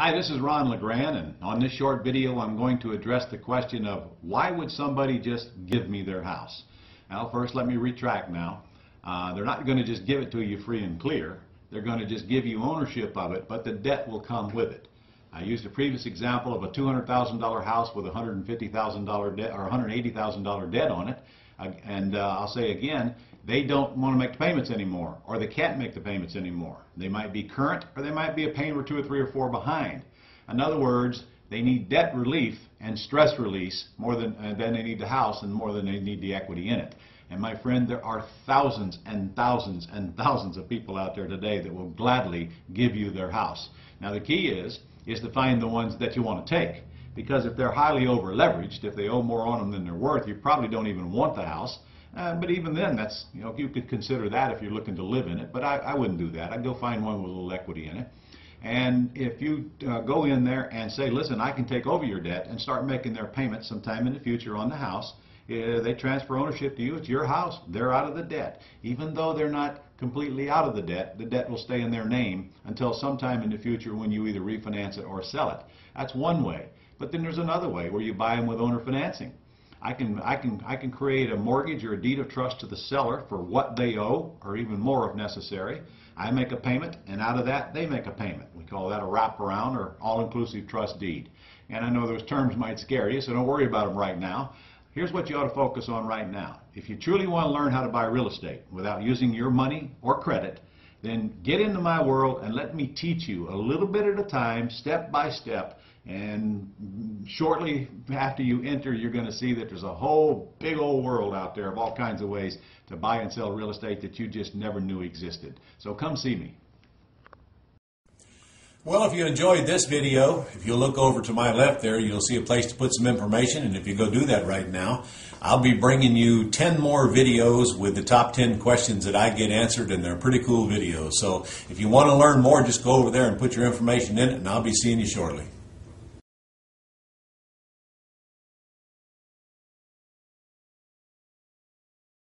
Hi, this is Ron LeGr, and on this short video I'm going to address the question of why would somebody just give me their house? Now first let me retract now. They're not going to just give it to you free and clear. They're going to just give you ownership of it, but the debt will come with it. I used a previous example of a $200,000 house with a $150,000 debt or $180,000 debt on it. I'll say again, they don't want to make the payments anymore, or they can't make the payments anymore. They might be current, or they might be a payment or two or three or four behind. In other words, they need debt relief and stress release more than they need the house and more than they need the equity in it. And my friend, there are thousands and thousands and thousands of people out there today that will gladly give you their house. Now the key is to find the ones that you want to take. Because if they're highly over leveraged, if they owe more on them than they're worth, you probably don't even want the house. But even then, that's, you could consider that if you're looking to live in it. But I wouldn't do that. I'd go find one with a little equity in it. And if you go in there and say, listen, I can take over your debt and start making their payments sometime in the future on the house, they transfer ownership to you. It's your house. They're out of the debt. Even though they're not completely out of the debt will stay in their name until sometime in the future when you either refinance it or sell it. That's one way. But then there's another way where you buy them with owner financing. I can create a mortgage or a deed of trust to the seller for what they owe, or even more if necessary. I make a payment, and out of that they make a payment. We call that a wraparound or all-inclusive trust deed. And I know those terms might scare you, so don't worry about them right now. Here's what you ought to focus on right now. If you truly want to learn how to buy real estate without using your money or credit, then get into my world and let me teach you a little bit at a time, step by step. And shortly after you enter, you're going to see that there's a whole big old world out there of all kinds of ways to buy and sell real estate that you just never knew existed. So come see me. Well, if you enjoyed this video, if you look over to my left there, you'll see a place to put some information, and if you go do that right now, I'll be bringing you 10 more videos with the top 10 questions that I get answered, and they're pretty cool videos. So if you want to learn more, just go over there and put your information in it, and I'll be seeing you shortly.